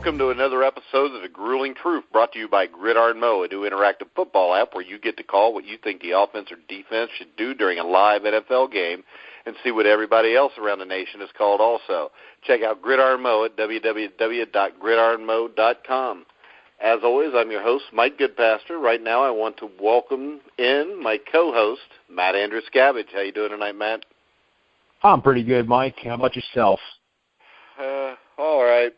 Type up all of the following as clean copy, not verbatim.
welcome to another episode of The Grueling Truth, brought to you by Gridiron Mo, a new interactive football app where you get to call what you think the offense or defense should do during a live NFL game and see what everybody else around the nation has called also. Check out Gridiron Mo at www.gridironmo.com. As always, I'm your host, Mike Goodpaster. Right now I want to welcome in my co-host, Matt Andruscavage. How you doing tonight, Matt? I'm pretty good, Mike. How about yourself? All right.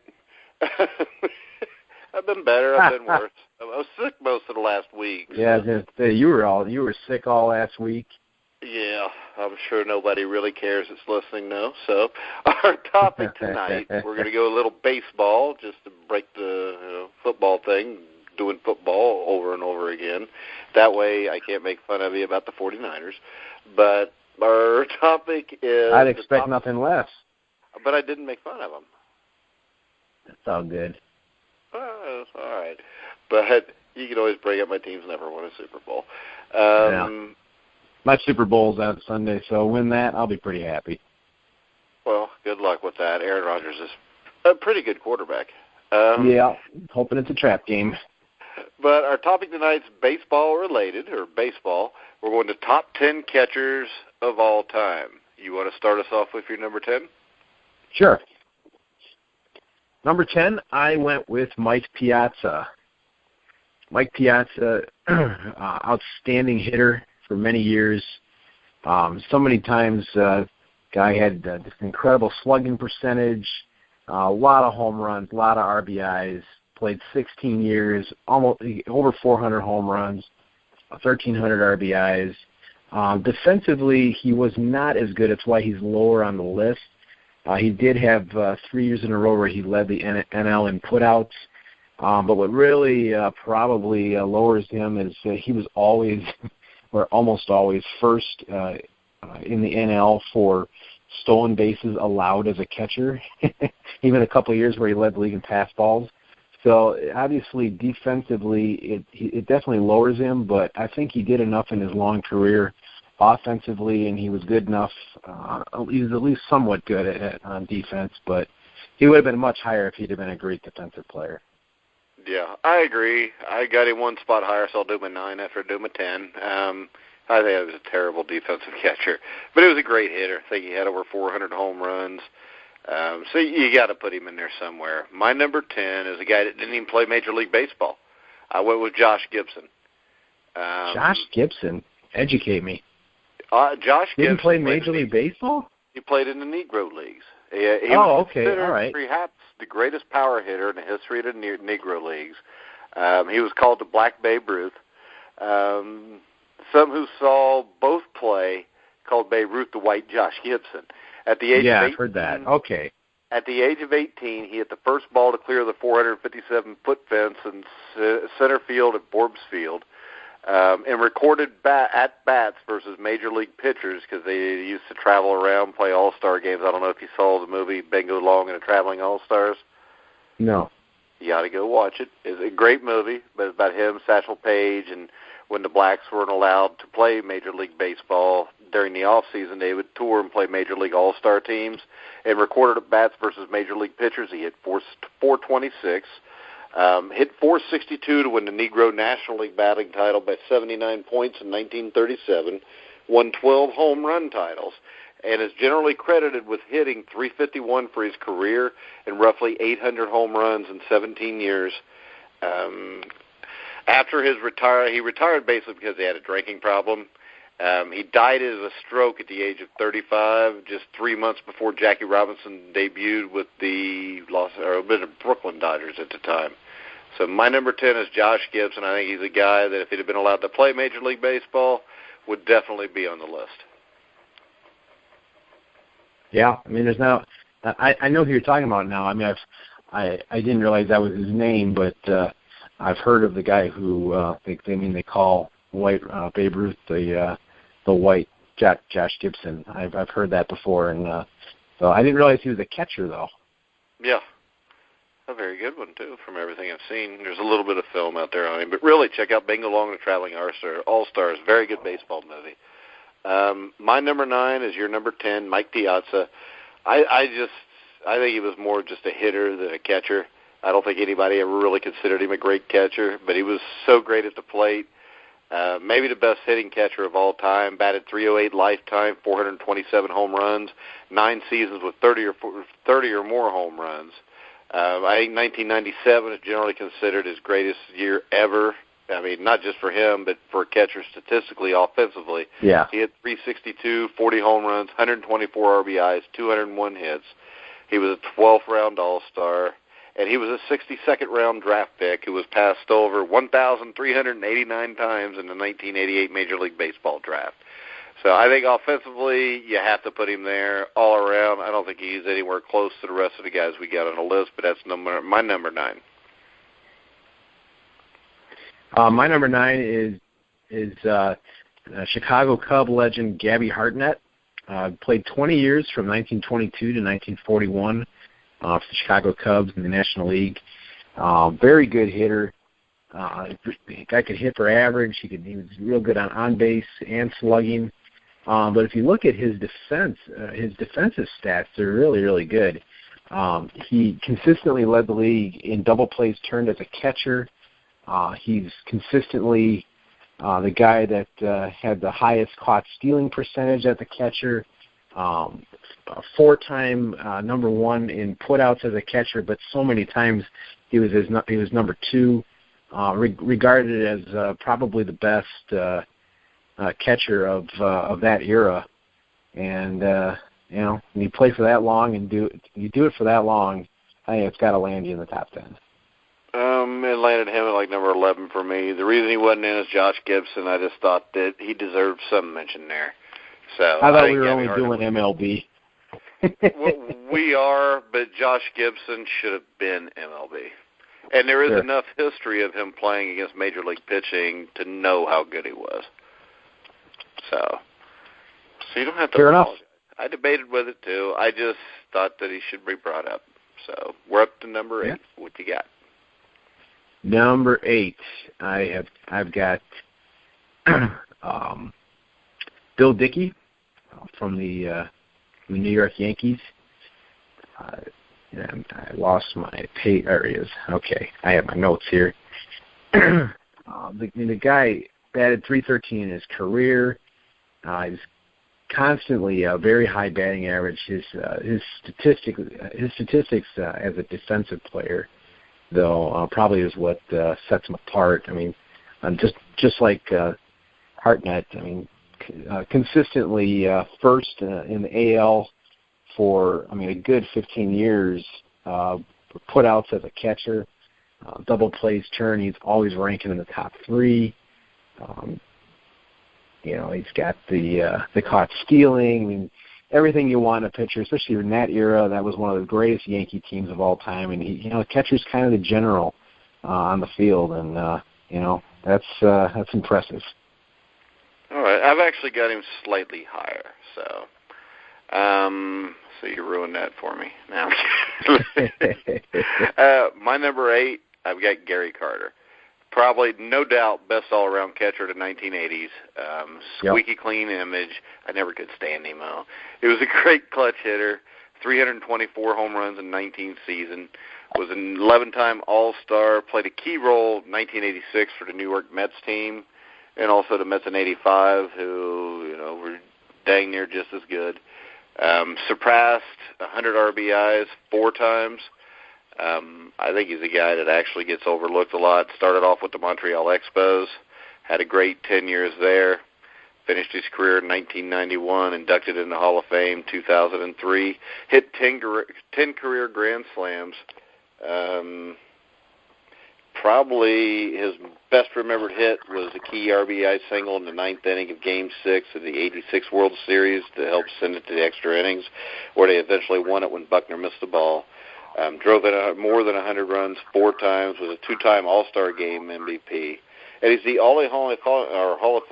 I've been better. I've been worse. I was sick most of the last week. Yeah, you were sick all last week. Yeah, I'm sure nobody really cares that's listening, though. So our topic tonight, we're going to go a little baseball just to break the football thing, doing football over and over again. That way I can't make fun of you about the 49ers. But our topic is... I'd expect nothing less. But I didn't make fun of them. That's all good. All right. But you can always bring up my team's never won a Super Bowl. Yeah. My Super Bowl's out Sunday, so win that, I'll be pretty happy. Well, good luck with that. Aaron Rodgers is a pretty good quarterback. Yeah, hoping it's a trap game. But our topic tonight's baseball-related, or baseball. We're going to top 10 catchers of all time. You want to start us off with your number 10? Sure. Number 10, I went with Mike Piazza. Mike Piazza, outstanding hitter for many years. So many times, guy had this incredible slugging percentage, a lot of home runs, a lot of RBIs, played 16 years, almost over 400 home runs, 1,300 RBIs. Defensively, he was not as good. That's why he's lower on the list. He did have 3 years in a row where he led the NL in putouts. But what really probably lowers him is he was always, or almost always, first in the NL for stolen bases allowed as a catcher, even a couple of years where he led the league in pass balls. So obviously defensively it definitely lowers him, but I think he did enough in his long career offensively, and he was good enough. He was at least somewhat good on defense, but he would have been much higher if he'd have been a great defensive player. Yeah, I agree. I got him one spot higher, so I'll do him a 9 after I do him a 10. I think he was a terrible defensive catcher, but he was a great hitter. I think he had over 400 home runs. So you got to put him in there somewhere. My number 10 is a guy that didn't even play Major League Baseball. I went with Josh Gibson. Josh Gibson? Educate me. Josh Gibson didn't play Major League Baseball? He played in the Negro Leagues. He was considered all right. Perhaps the greatest power hitter in the history of the Negro Leagues. He was called the Black Babe Ruth. Some who saw both play called Babe Ruth the White Josh Gibson. At the age of 18, I've heard that. Okay. At the age of 18, he hit the first ball to clear the 457-foot fence in center field at Forbes Field. And recorded at-bats versus Major League pitchers because they used to travel around, play all-star games. I don't know if you saw the movie Bingo Long and the Traveling All-Stars. No. You got to go watch it. It's a great movie, but it's about him, Satchel Paige, and when the blacks weren't allowed to play Major League Baseball during the off-season, they would tour and play Major League All-Star teams. And recorded at-bats versus Major League pitchers, he hit 426. Hit 462 to win the Negro National League batting title by 79 points in 1937, won 12 home run titles, and is generally credited with hitting 351 for his career and roughly 800 home runs in 17 years. After his he retired basically because he had a drinking problem. He died of a stroke at the age of 35, just 3 months before Jackie Robinson debuted with the Brooklyn Dodgers at the time. So my number 10 is Josh Gibson. I think he's a guy that if he'd have been allowed to play Major League Baseball, would definitely be on the list. Yeah, I mean, there's now. I know who you're talking about now. I mean, I didn't realize that was his name, but I've heard of the guy who they call White Babe Ruth the White Josh Gibson. I've heard that before, and so I didn't realize he was a catcher though. Yeah. A very good one, too, from everything I've seen. There's a little bit of film out there on him. But really, check out Bingo Long and the Traveling All-Stars. Very good baseball movie. My number 9 is your number 10, Mike Piazza. I think he was more just a hitter than a catcher. I don't think anybody ever really considered him a great catcher, but he was so great at the plate. Maybe the best hitting catcher of all time, batted .308 lifetime, 427 home runs, 9 seasons with 30 or more home runs. I think 1997 is generally considered his greatest year ever. I mean, not just for him, but for a catcher statistically, offensively. Yeah. He had 362, 40 home runs, 124 RBIs, 201 hits. He was a 12th round All-Star. And he was a 62nd round draft pick who was passed over 1,389 times in the 1988 Major League Baseball draft. So I think offensively, you have to put him there. All around, I don't think he's anywhere close to the rest of the guys we got on the list, but that's my number 9. My number 9 is Chicago Cub legend Gabby Hartnett. Played 20 years from 1922 to 1941. For the Chicago Cubs in the National League. Very good hitter. The guy could hit for average. He was real good on base and slugging. But if you look at his defensive stats, they're really, really good. He consistently led the league in double plays turned as a catcher. He's consistently the guy that had the highest caught stealing percentage at the catcher. 4-time number 1 in putouts as a catcher, but so many times he was number 2, regarded as probably the best catcher of that era. And when you play for that long and you do it for that long, I think it's got to land you in the top 10. It landed him at like number 11 for me. The reason he wasn't in is Josh Gibson. I just thought that he deserved some mention there. So I thought we were only doing MLB. Well, we are, but Josh Gibson should have been MLB. And there is enough history of him playing against Major League pitching to know how good he was. So you don't have to apologize. Enough. I debated with it, too. I just thought that he should be brought up. So we're up to number 8. Yeah. What you got? Number 8, I've got Bill Dickey from the New York Yankees. And I lost my areas. Okay, I have my notes here. The guy batted .313 in his career. He's constantly a very high batting average. His statistics as a defensive player, though, probably is what sets him apart. I mean, just like Hartnett. I mean, consistently first in the AL for a good 15 years. Putouts as a catcher, double plays turn. He's always ranking in the top 3. He's got the caught stealing. I mean, everything you want in a pitcher, especially in that era. That was one of the greatest Yankee teams of all time. And the catcher's kind of the general on the field, and that's impressive. All right, I've actually got him slightly higher, so you ruined that for me. Now, my number 8, I've got Gary Carter. Probably, no doubt, best all-around catcher of the 1980s. Squeaky clean image. I never could stand him, though. He was a great clutch hitter, 324 home runs in 19 seasons. Was an 11-time All-Star, played a key role in 1986 for the New York Mets team, and also the Mets in '85, who were dang near just as good. Surpassed 100 RBIs 4 times. I think he's a guy that actually gets overlooked a lot. Started off with the Montreal Expos, had a great 10 years there. Finished his career in 1991, inducted in the Hall of Fame 2003. Hit 10 career Grand Slams. Probably his best remembered hit was a key RBI single in the 9th inning of Game 6 of the '86 World Series to help send it to the extra innings, where they eventually won it when Buckner missed the ball. Drove in more than 100 runs 4 times, was a 2-time All-Star Game MVP. And he's the only Hall of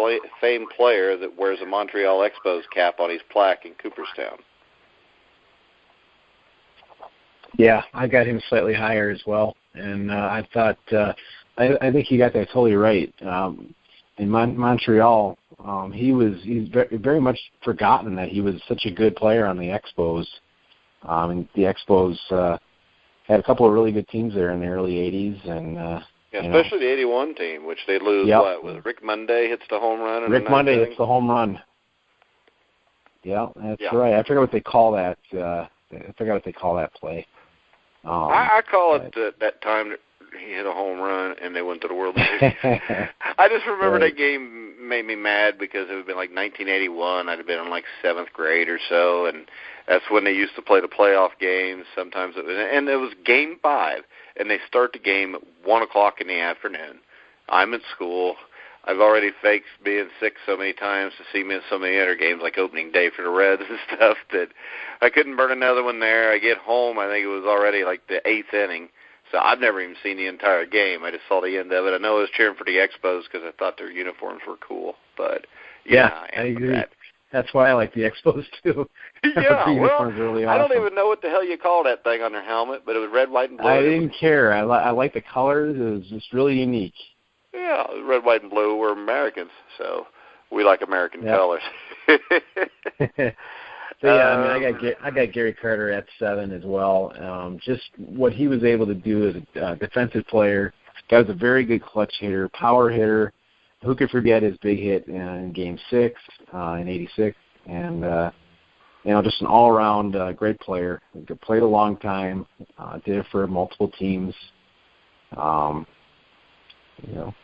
Fame player that wears a Montreal Expos cap on his plaque in Cooperstown. Yeah, I got him slightly higher as well. And I thought, I think you got that totally right. In Montreal, he's very much forgotten that he was such a good player on the Expos. And the Expos had a couple of really good teams there in the early 80s. And, especially the 81 team, which they lose, with Rick Monday hits the home run. Rick Monday hits the home run. Yeah, that's right. I forget what they call that. I forgot what they call that play. I call it that time that he hit a home run and they went to the World Series. I just remember that game made me mad because it would have been like 1981. I'd have been in like 7th grade or so, and that's when they used to play the playoff games. Sometimes it was Game 5, and they start the game at 1 o'clock in the afternoon. I'm at school. I've already faked being sick so many times to see me in so many other games, like opening day for the Reds and stuff, that I couldn't burn another one there. I get home, I think it was already like the 8th inning, so I've never even seen the entire game. I just saw the end of it. I know I was cheering for the Expos because I thought their uniforms were cool, but I agree. That's why I like the Expos too. Yeah, well, really awesome. I don't even know what the hell you call that thing on their helmet, but it was red, white, and blue. I didn't care. I like the colors. It was just really unique. Yeah, red, white, and blue. We're Americans, so we like American colors. So I got Gary Carter at 7 as well. Just what he was able to do as a defensive player. Guy was a very good clutch hitter, power hitter. Who could forget his big hit in Game 6 in '86? And just an all-around great player. Played a long time. Did it for multiple teams.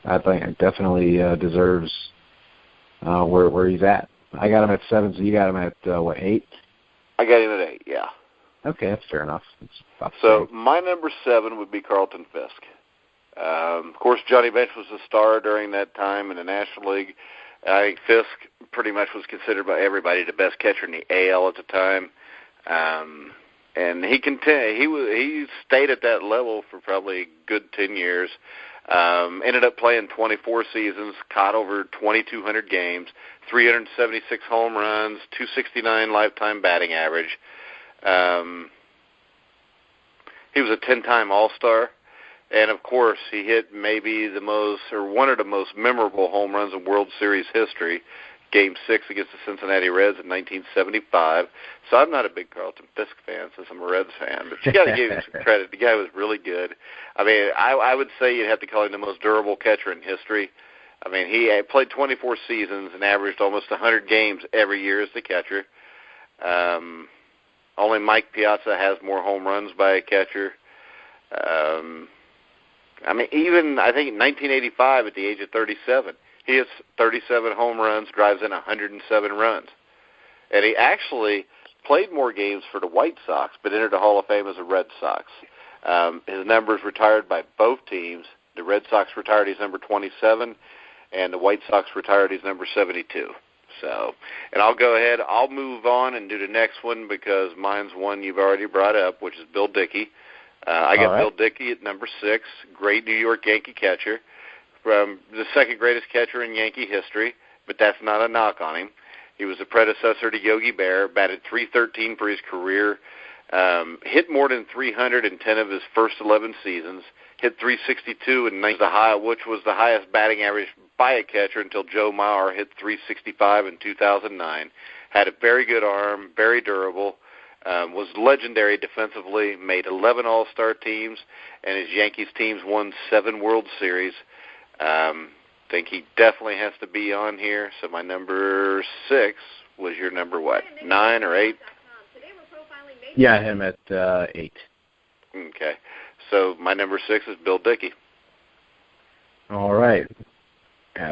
I think it definitely deserves where he's at. I got him at 7, so you got him at, 8? I got him at 8, yeah. Okay, that's fair enough. So my number 7 would be Carlton Fisk. Of course, Johnny Bench was a star during that time in the National League. I think Fisk pretty much was considered by everybody the best catcher in the AL at the time. And he stayed at that level for probably a good 10 years. Ended up playing 24 seasons, caught over 2,200 games, 376 home runs, 269 lifetime batting average. He was a 10-time All-Star, and of course he hit maybe one of the most memorable home runs in World Series history, Game 6 against the Cincinnati Reds in 1975. So I'm not a big Carlton Fisk fan since I'm a Reds fan, but you got to give him some credit. The guy was really good. I mean, I would say you'd have to call him the most durable catcher in history. I mean, he played 24 seasons and averaged almost 100 games every year as the catcher. Only Mike Piazza has more home runs by a catcher. I think in 1985 at the age of 37, he hits 37 home runs, drives in 107 runs. And he actually played more games for the White Sox, but entered the Hall of Fame as a Red Sox. His numbers retired by both teams. The Red Sox retired his number 27, and the White Sox retired his number 72. So, and I'll go ahead. I'll move on and do the next one because mine's one you've already brought up, which is Bill Dickey. I got Bill Dickey at number 6, great New York Yankee catcher. From the second greatest catcher in Yankee history, but that's not a knock on him. He was a predecessor to Yogi Berra, batted .313 for his career, hit more than 300 in 10 of his first 11 seasons, hit .362 in 9, which was the highest batting average by a catcher until Joe Mauer hit .365 in 2009. Had a very good arm, very durable, was legendary defensively, made 11 All-Star teams, and his Yankees teams won 7 World Series. Think he definitely has to be on here. So my number 6 was your number what? 9 or 8? Yeah, I had him at 8. Okay. So my number 6 is Bill Dickey. All right.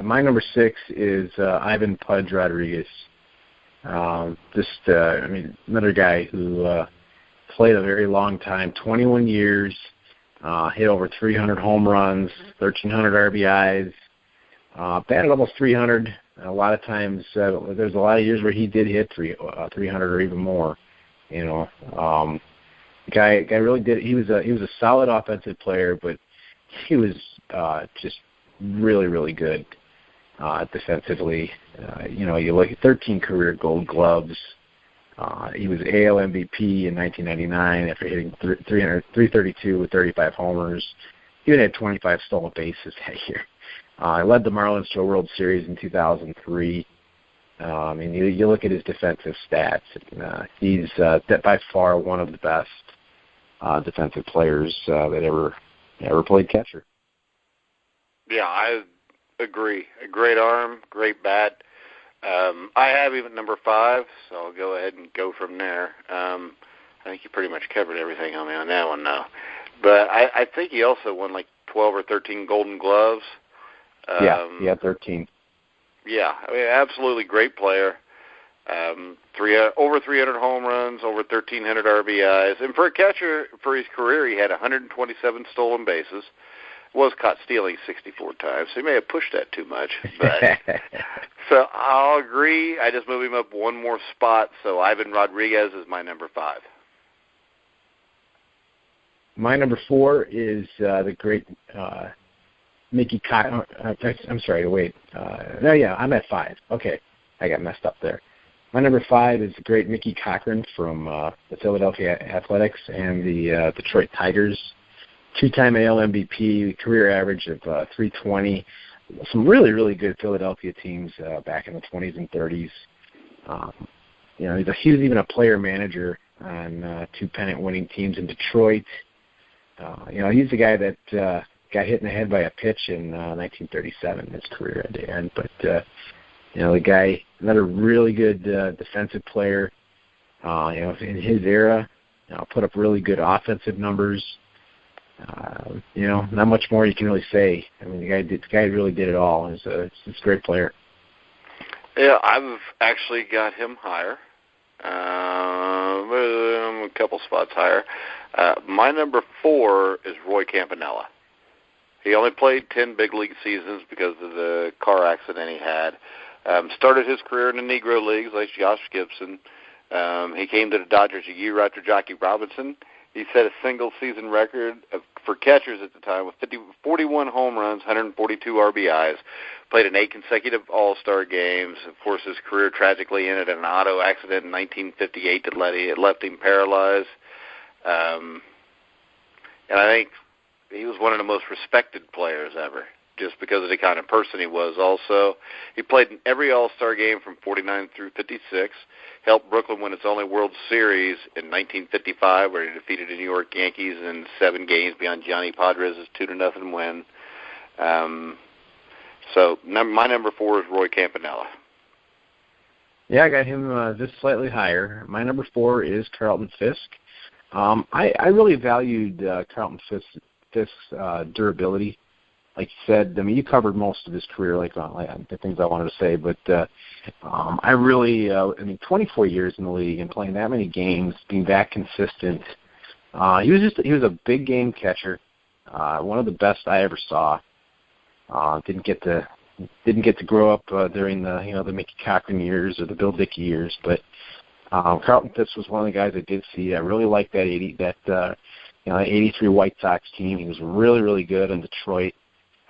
My number 6 is Ivan Pudge Rodriguez. Another guy who played a very long time, 21 years. Hit over 300 home runs, 1,300 RBIs, batted almost 300. A lot of times, there's a lot of years where he did hit 300 or even more. Guy really did. He was a solid offensive player, but he was just really, really good defensively. You look at 13 career Gold Gloves. He was AL MVP in 1999 after hitting 332 with 35 homers. He even had 25 stolen bases that year. He led the Marlins to a World Series in 2003. You look at his defensive stats. He's by far one of the best defensive players that ever played catcher. Yeah, I agree. A great arm, great bat. I have him at number 5, so I'll go ahead and go from there. I think you pretty much covered everything on me on that one now. But I think he also won like 12 or 13 Golden Gloves. Yeah, 13. Yeah, I mean, absolutely great player. Over 300 home runs, over 1,300 RBIs. And for a catcher, for his career, he had 127 stolen bases. Was caught stealing 64 times, so he may have pushed that too much. But so I'll agree. I just move him up one more spot, so Ivan Rodriguez is my number 5. My number 4 is the great Mickey Cochran. I'm sorry, wait. I'm at 5. Okay, I got messed up there. My number 5 is the great Mickey Cochran from the Philadelphia Athletics and the Detroit Tigers. 2-time AL MVP, career average of 320. Some really, really good Philadelphia teams back in the 20s and 30s. He was even a player manager on 2 pennant-winning teams in Detroit. He's the guy that got hit in the head by a pitch in 1937. His career had to end, but the guy, another really good defensive player. In his era, put up really good offensive numbers. Not much more you can really say. I mean, the guy really did it all. He's a great player. Yeah, I've actually got him higher. A couple spots higher. My number 4 is Roy Campanella. He only played 10 big league seasons because of the car accident he had. Started his career in the Negro Leagues like Josh Gibson. He came to the Dodgers a year after Jackie Robinson. He set a single-season record for catchers at the time with 41 home runs, 142 RBIs, played in 8 consecutive All-Star games. Of course, his career tragically ended in an auto accident in 1958 that left him paralyzed. And I think he was one of the most respected players ever, just because of the kind of person he was also. He played in every All-Star game from 49 through 56, helped Brooklyn win its only World Series in 1955, where he defeated the New York Yankees in 7 games beyond Johnny Padres' 2-0 win. So my number 4 is Roy Campanella. Yeah, I got him just slightly higher. My number 4 is Carlton Fisk. I really valued Carlton Fisk's durability. Like you said, I mean, you covered most of his career, like the things I wanted to say, but I really, 24 years in the league and playing that many games, being that consistent. He was a big game catcher, one of the best I ever saw. Didn't get to grow up during the Mickey Cochran years or the Bill Dickey years, but Carlton Fisk was one of the guys I did see. I really liked that 83 White Sox team. He was really, really good in Detroit.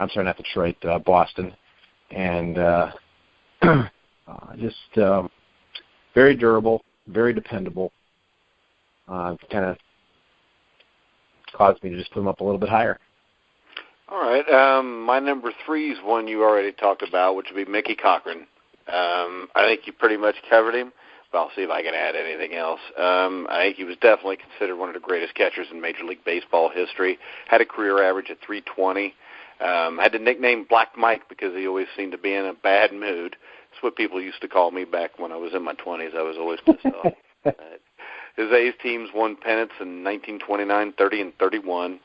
I'm sorry, not Detroit, Boston. And just very durable, very dependable. Kind of caused me to just put him up a little bit higher. All right. My number 3 is one you already talked about, which would be Mickey Cochran. I think you pretty much covered him, but I'll see if I can add anything else. I think he was definitely considered one of the greatest catchers in Major League Baseball history. Had a career average of 320. Had the nickname Black Mike because he always seemed to be in a bad mood. That's what people used to call me back when I was in my 20s. I was always pissed off. His A's teams won pennants in 1929, 30, and 31.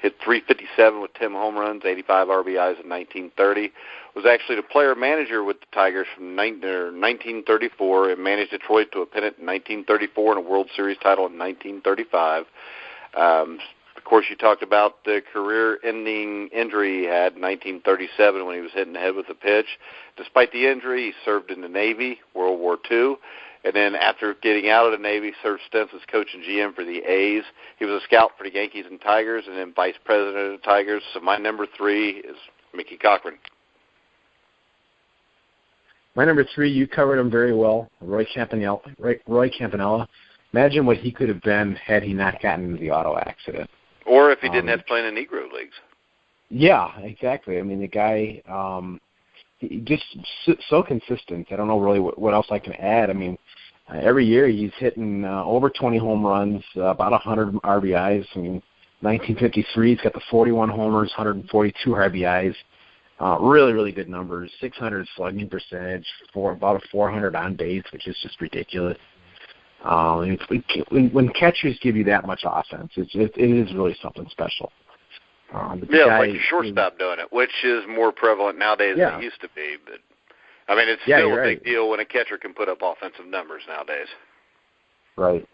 Hit 357 with 10 home runs, 85 RBIs in 1930. Was actually the player manager with the Tigers from 1934 and managed Detroit to a pennant in 1934 and a World Series title in 1935. Of course, you talked about the career-ending injury he had in 1937 when he was hit in the head with a pitch. Despite the injury, he served in the Navy, World War II, and then after getting out of the Navy, served stints as coach and GM for the A's. He was a scout for the Yankees and Tigers and then vice president of the Tigers. So my number 3 is Mickey Cochran. My number 3, you covered him very well, Roy Campanella. Imagine what he could have been had he not gotten into the auto accident. Or if he didn't have to play in the Negro Leagues. Yeah, exactly. I mean, the guy, just so consistent. I don't know really what else I can add. I mean, every year he's hitting over 20 home runs, about 100 RBIs. I mean, 1953, he's got the 41 homers, 142 RBIs. Really, really good numbers. 600 slugging percentage, about a 400 on base, which is just ridiculous. When catchers give you that much offense, it is really something special. Like a shortstop doing it, which is more prevalent nowadays than it used to be. But I mean, it's still a big deal when a catcher can put up offensive numbers nowadays. Right.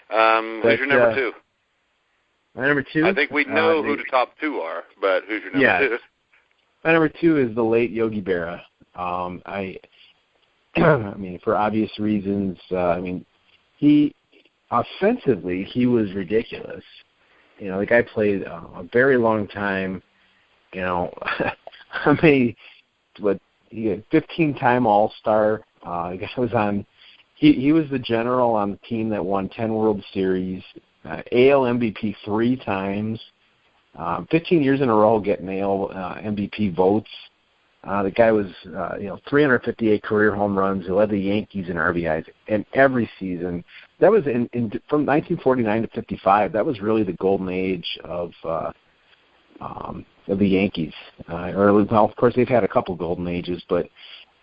Who's your number two? My number two? I think we know who the top two are, but who's your number two? My number two is the late Yogi Berra. I mean, for obvious reasons. He offensively, he was ridiculous. The guy played a very long time. He had 15-time All-Star. The guy was on. He was the general on the team that won 10 World Series, AL MVP 3 times, 15 years in a row getting AL MVP votes. The guy was, 358 career home runs. He led the Yankees in RBIs in every season. That was from 1949 to 55. That was really the golden age of the Yankees. Of course, they've had a couple golden ages, but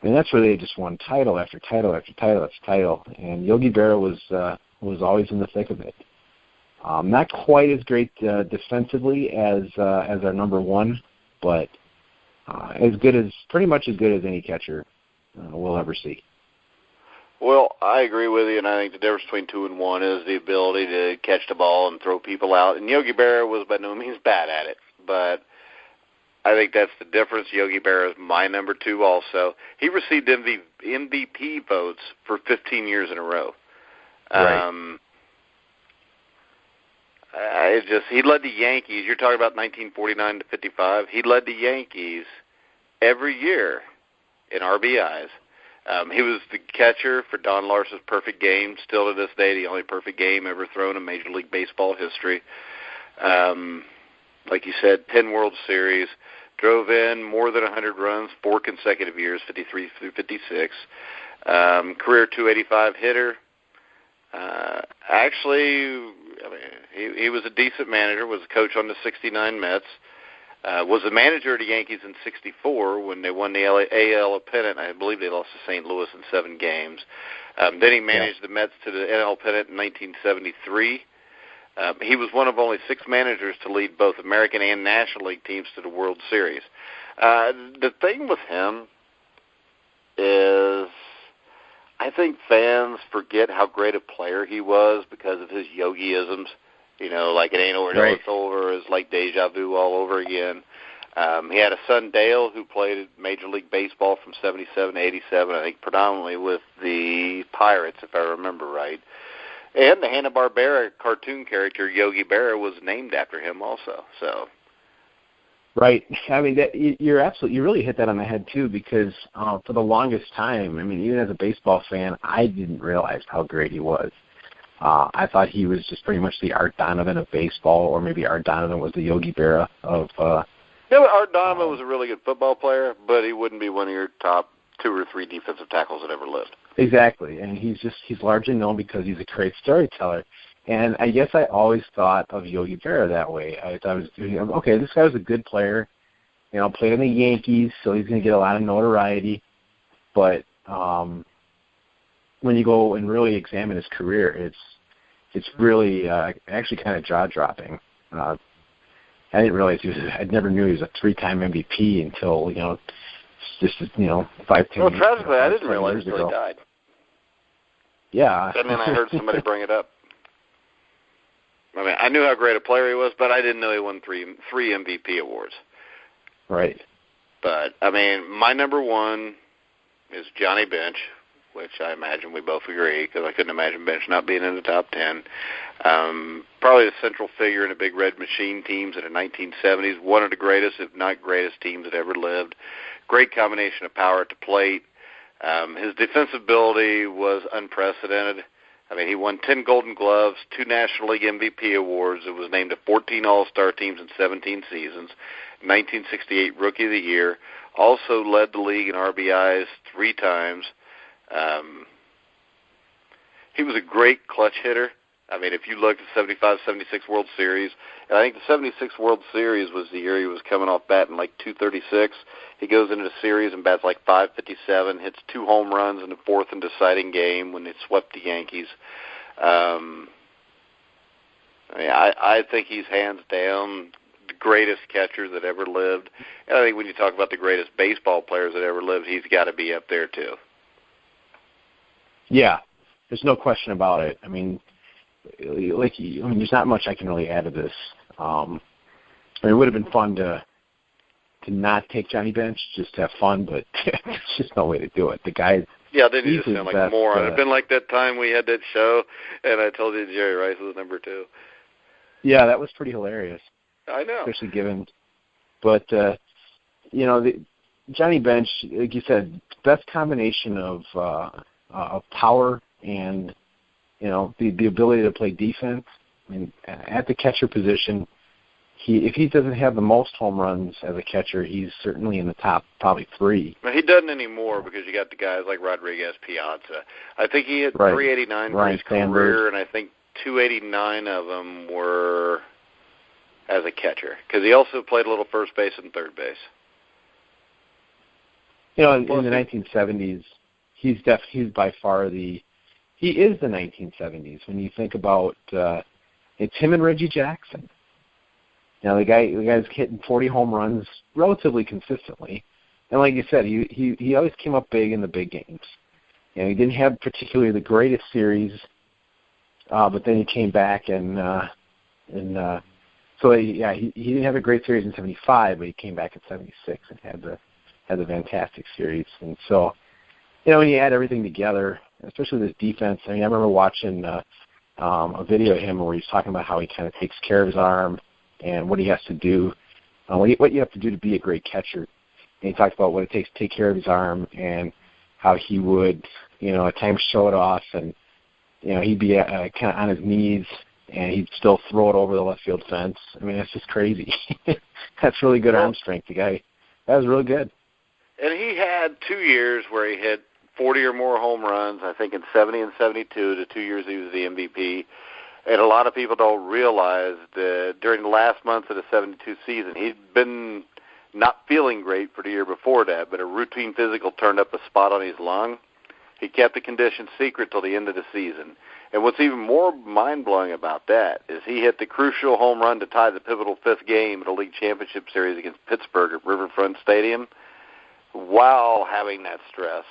that's where they just won title after title after title after title. And Yogi Berra was always in the thick of it. Not quite as great defensively as our number one, but pretty much as good as any catcher we'll ever see. Well, I agree with you, and I think the difference between 2 and 1 is the ability to catch the ball and throw people out. And Yogi Berra was by no means bad at it, but I think that's the difference. Yogi Berra is my number 2 also. He received MVP votes for 15 years in a row. Right. He led the Yankees. You're talking about 1949 to 55. He led the Yankees every year in RBIs. He was the catcher for Don Lars's perfect game, still to this day the only perfect game ever thrown in Major League Baseball history. Like you said, 10 World Series, drove in more than 100 runs 4 consecutive years, 53 through 56. Career 285 hitter. He was a decent manager, was a coach on the 69 Mets, was a manager of the Yankees in 64 when they won the AL pennant. I believe they lost to St. Louis in 7 games. Then he managed the Mets to the NL pennant in 1973. He was one of only 6 managers to lead both American and National League teams to the World Series. The thing with him is I think fans forget how great a player he was because of his yogi-isms. Like it ain't over till it's over. It's like deja vu all over again. He had a son, Dale, who played Major League Baseball from 77 to 87, I think predominantly with the Pirates, if I remember right. And the Hanna-Barbera cartoon character, Yogi Berra, was named after him also. So. Right. I mean, you really hit that on the head, too, because for the longest time, even as a baseball fan, I didn't realize how great he was. I thought he was just pretty much the Art Donovan of baseball, or maybe Art Donovan was the Yogi Berra of... Art Donovan was a really good football player, but he wouldn't be one of your top 2 or 3 defensive tackles that ever lived. Exactly, and he's largely known because he's a great storyteller. And I guess I always thought of Yogi Berra that way. I thought, this guy was a good player, played in the Yankees, so he's going to get a lot of notoriety. But when you go and really examine his career, it's really actually kind of jaw-dropping. I didn't realize I never knew he was a 3-time MVP until, 5-10 Well, tragically, I didn't realize until he died. Yeah. And then I heard somebody bring it up. I knew how great a player he was, but I didn't know he won three MVP awards. Right. But, my number 1 is Johnny Bench, which I imagine we both agree, because I couldn't imagine Bench not being in the top 10. Probably the central figure in the Big Red Machine teams in the 1970s, one of the greatest, if not greatest, teams that ever lived. Great combination of power at the plate. His defensive ability was unprecedented. He won 10 Golden Gloves, 2 National League MVP awards. It was named to 14 All-Star teams in 17 seasons. 1968 Rookie of the Year. Also led the league in RBIs 3 times. He was a great clutch hitter. I mean, if you look at the 75-76 World Series, and I think the 76 World Series was the year he was coming off batting like 236. He goes into the series and bats like 557, hits 2 home runs in the 4th and deciding game when they swept the Yankees. I think he's hands down the greatest catcher that ever lived. And I think when you talk about the greatest baseball players that ever lived, he's got to be up there too. Yeah, there's no question about it. I mean, there's not much I can really add to this. It would have been fun to not take Johnny Bench, just to have fun, but there's just no way to do it. The guy. Yeah, they need to sound like a moron. It'd been like that time we had that show, and I told you Jerry Rice was number 2. Yeah, that was pretty hilarious. I know. Especially given. But, Johnny Bench, like you said, best combination of power and, the ability to play defense. I mean, at the catcher position, if he doesn't have the most home runs as a catcher, he's certainly in the top probably 3. But he doesn't anymore because you got the guys like Rodriguez, Piazza. I think he hit 389 for his career, and I think 289 of them were as a catcher because he also played a little first base and third base. In the 1970s, he's by far he is the 1970s. When you think about it's him and Reggie Jackson. The guy's hitting 40 home runs relatively consistently, and like you said, he always came up big in the big games. He didn't have particularly the greatest series, but then he came back he didn't have a great series in '75, but he came back in '76 and had the fantastic series. And so, when you add everything together, especially this defense. I remember watching a video of him where he's talking about how he kind of takes care of his arm and what he has to do, what you have to do to be a great catcher. And he talked about what it takes to take care of his arm and how he would, at times show it off, and he'd be kind of on his knees and he'd still throw it over the left field fence. I mean, that's just crazy. That's really good arm strength. The guy, that was really good. And he had 2 years where he hit 40 or more home runs, I think in 70 and 72, the 2 years he was the MVP. And a lot of people don't realize that during the last months of the 72 season, he'd been not feeling great for the year before that, but a routine physical turned up a spot on his lung. He kept the condition secret till the end of the season. And what's even more mind-blowing about that is he hit the crucial home run to tie the pivotal 5th game of the League Championship Series against Pittsburgh at Riverfront Stadium while having that stress.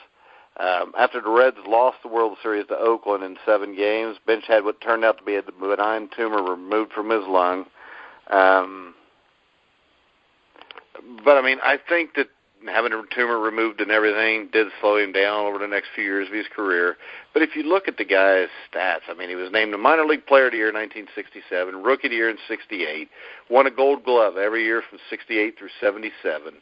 After the Reds lost the World Series to Oakland in 7 games, Bench had what turned out to be a benign tumor removed from his lung. But, I think that having a tumor removed and everything did slow him down over the next few years of his career. But if you look at the guy's stats, he was named a minor league player of the year in 1967, rookie of the year in 68, won a Gold Glove every year from 68 through 77,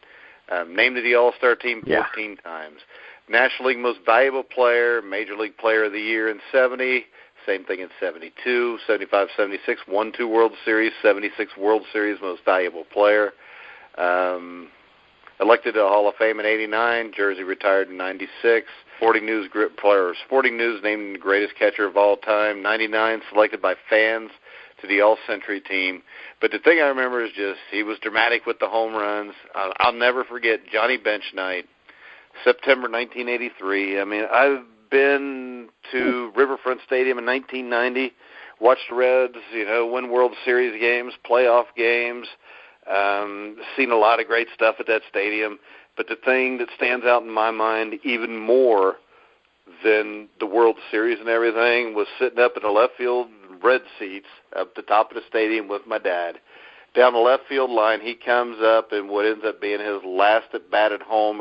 named to the All-Star team 14 times. National League Most Valuable Player, Major League Player of the Year in 70, same thing in 72, 75, 76, won 2 World Series, 76 World Series Most Valuable Player. Elected to the Hall of Fame in 89, Jersey retired in 96. Sporting News named him the greatest catcher of all time. 99, selected by fans to the All-Century team. But the thing I remember is just he was dramatic with the home runs. I'll never forget Johnny Bench night, September 1983. I've been to Riverfront Stadium in 1990, watched the Reds, win World Series games, playoff games. Seen a lot of great stuff at that stadium, but the thing that stands out in my mind even more than the World Series and everything was sitting up in the left field Red seats up the top of the stadium with my dad. Down the left field line, he comes up in what ends up being his last at bat at home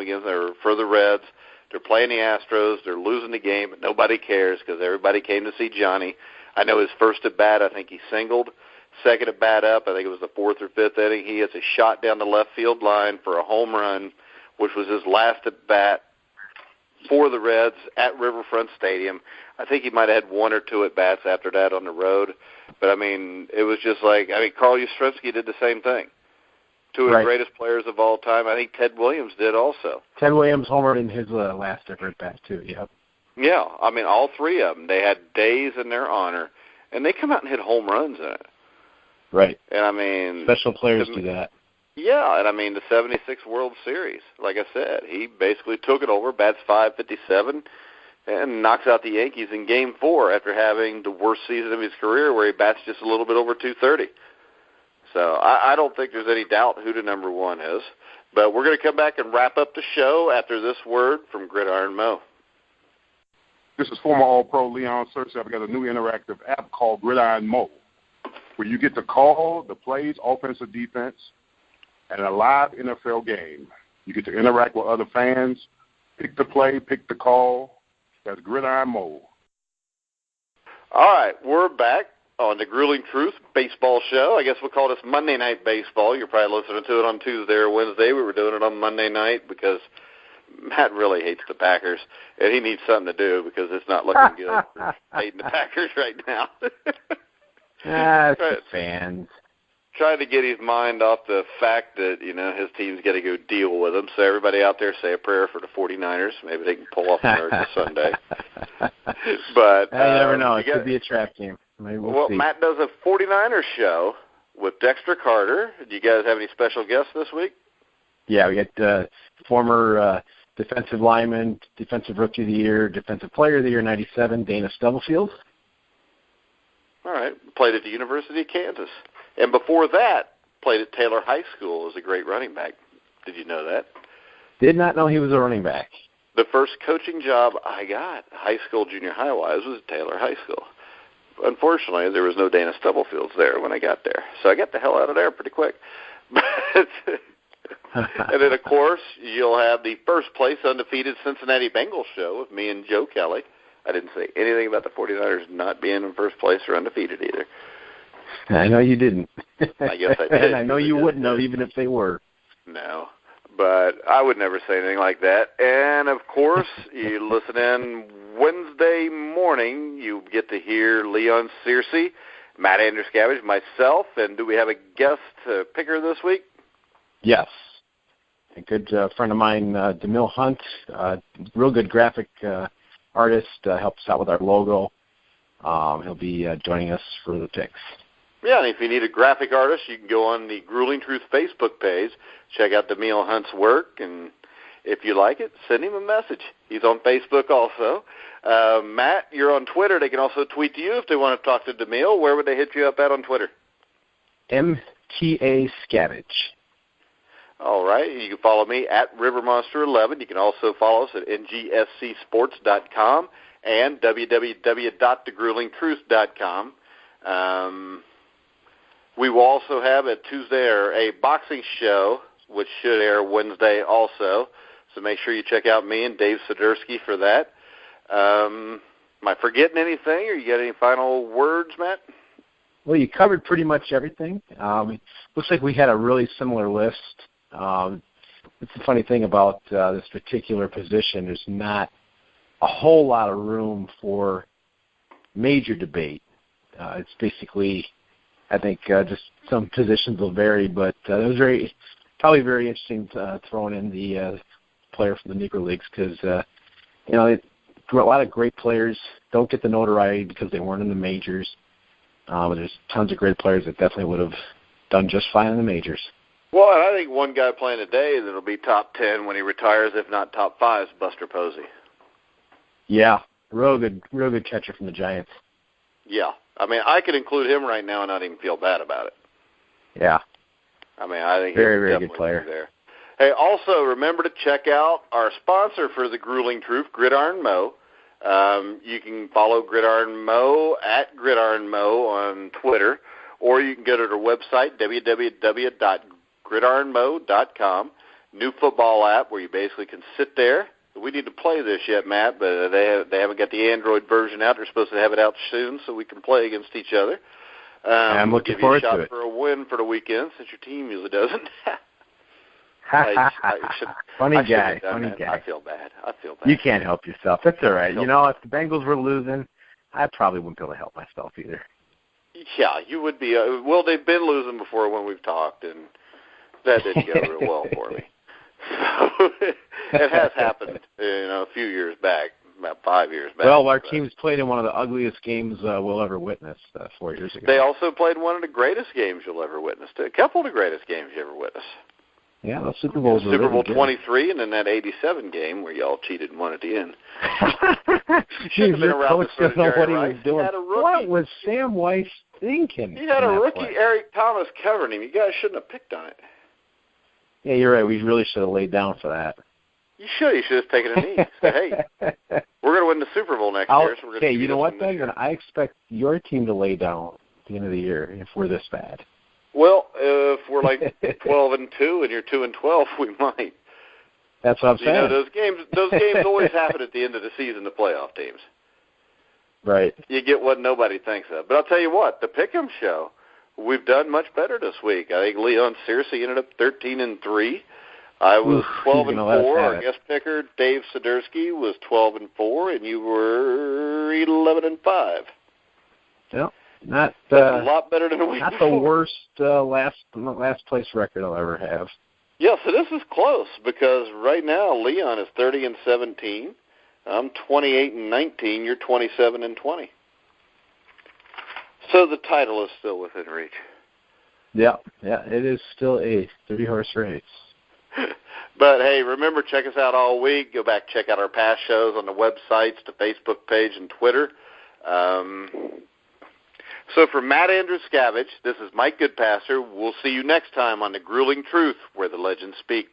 for the Reds. They're playing the Astros. They're losing the game, but nobody cares because everybody came to see Johnny. I know his first at bat, I think he singled. Second at bat up, I think it was the 4th or 5th inning, he hits a shot down the left field line for a home run, which was his last at bat for the Reds at Riverfront Stadium. I think he might have had 1 or 2 at bats after that on the road. But, it was just like, Carl Yastrzemski did the same thing. 2 of the greatest players of all time. I think Ted Williams did also. Ted Williams homered in his last ever at bat, too, yep. Yeah, I mean, all three of them. They had days in their honor, and they come out and hit home runs in it. Right. And, I mean... Special players do that. Yeah, and, I mean, the 76 World Series, like I said, he basically took it over, bats .557, and knocks out the Yankees in Game 4 after having the worst season of his career where he bats just a little bit over .230. So I don't think there's any doubt who the number one is. But we're going to come back and wrap up the show after this word from Gridiron Mo. This is former All-Pro Leon Searcy. I've got a new interactive app called Gridiron Mo, where you get to call the plays, offense or defense, and a live NFL game. You get to interact with other fans, pick the play, pick the call. That's Gridiron Mo. All right, we're back on the Grueling Truth Baseball Show. I guess we'll call this Monday Night Baseball. You're probably listening to it on Tuesday or Wednesday. We were doing it on Monday night because Matt really hates the Packers, and he needs something to do because it's not looking good for hating the Packers right now. It's the fans. Trying to get his mind off the fact that, you know, his team's got to go deal with them. So everybody out there say a prayer for the 49ers. Maybe they can pull off the miracle Sunday. But you never know. It could be a trap game. Maybe we'll see. Matt does a 49ers show with Dexter Carter. Do you guys have any special guests this week? Yeah, we got former defensive lineman, defensive rookie of the year, defensive player of the year, 97, Dana Stubblefield. All right. Played at the University of Kansas. And before that, played at Taylor High School as a great running back. Did you know that? Did not know he was a running back. The first coaching job I got, high school, junior high-wise, was at Taylor High School. Unfortunately, there was no Dana Stubblefields there when I got there. So I got the hell out of there pretty quick. And then, of course, you'll have the first place undefeated Cincinnati Bengals show with me and Joe Kelly. I didn't say anything about the 49ers not being in first place or undefeated either. I know you didn't. I guess I did. And I know you wouldn't have, even if they were. No, but I would never say anything like that. And, of course, you listen in Wednesday morning, you get to hear Leon Searcy, Matt Andruscavage, myself, and do we have a guest picker this week? Yes. A good friend of mine, DeMille Hunt, real good graphic artist, helps out with our logo. He'll be joining us for the picks. Yeah, and if you need a graphic artist, you can go on the Grueling Truth Facebook page, check out DeMille Hunt's work, and if you like it, send him a message. He's on Facebook also. Matt, you're on Twitter. They can also tweet to you if they want to talk to DeMille. Where would they hit you up at on Twitter? MTA Scavage. All right. You can follow me at RiverMonster11. You can also follow us at ngscsports.com and www.thegruelingtruth.com. We will also have a Tuesday or a boxing show, which should air Wednesday also. So make sure you check out me and Dave Sidursky for that. Am I forgetting anything, or you got any final words, Matt? Well, you covered pretty much everything. Looks like we had a really similar list. It's the funny thing about this particular position. There's not a whole lot of room for major debate. It's basically, I think, just some positions will vary, but it was probably very interesting throwing in the player from the Negro Leagues because, a lot of great players don't get the notoriety because they weren't in the majors. But there's tons of great players that definitely would have done just fine in the majors. Well, and I think one guy playing today that'll be top 10 when he retires, if not top 5, is Buster Posey. Yeah, real good catcher from the Giants. Yeah. I mean, I could include him right now and not even feel bad about it. Yeah. I mean, I think very, he's very good player. There. Hey, also remember to check out our sponsor for the Grueling Truth, Gridiron Mo. You can follow Gridiron Mo at Gridiron Mo on Twitter, or you can go to their website, www.gridironmo.com. New football app where you basically can sit there. We need to play this yet, Matt, but they haven't got the Android version out. They're supposed to have it out soon so we can play against each other. I'm looking forward to it. Give you a shot for a win for the weekend since your team usually doesn't. Funny guy. I feel bad. You can't help yourself. That's all right. If the Bengals were losing, I probably wouldn't be able to help myself either. Yeah, you would be. Well, they've been losing before when we've talked, and that didn't go real well for me. So, it has happened, a few years back. about 5 years back. Well, our team's played in one of the ugliest games we'll ever witness 4 years ago. They also played one of the greatest games you'll ever witness. A couple of the greatest games you ever witnessed. Yeah, those Super Bowls were Super Bowl really 23 and then that 87 game where y'all cheated and won at the end. Jeez, your coach doesn't know what he was doing. What was Sam Weiss thinking? He had a rookie, Eric Thomas, covering him. You guys shouldn't have picked on it. Yeah, you're right. We really should have laid down for that. You should. You should have taken a knee. Say, hey, we're going to win the Super Bowl next year. So we're okay, you know what, then? I expect your team to lay down at the end of the year if we're this bad. Well, if we're like 12-2 and you're 2-12, we might. That's what I'm saying. You know, those games always happen at the end of the season, the playoff teams. Right. You get what nobody thinks of. But I'll tell you what, the Pick'em show, we've done much better this week. I think Leon Searcy ended up 13-3. I was 12-4. Our guest picker, Dave Sidursky, was 12-4, and you were 11-5. Yep. That's a lot better than a week not before. the worst last place record I'll ever have. Yeah, so this is close because right now Leon is 30-17. I'm 28-19. You're 27-20. So the title is still within reach. Yeah, it is still a 3-horse race. But hey, remember, check us out all week. Go back, check out our past shows on the websites, the Facebook page, and Twitter. So for Matt Andruscavage, this is Mike Goodpaster. We'll see you next time on The Grueling Truth, where the legends speak.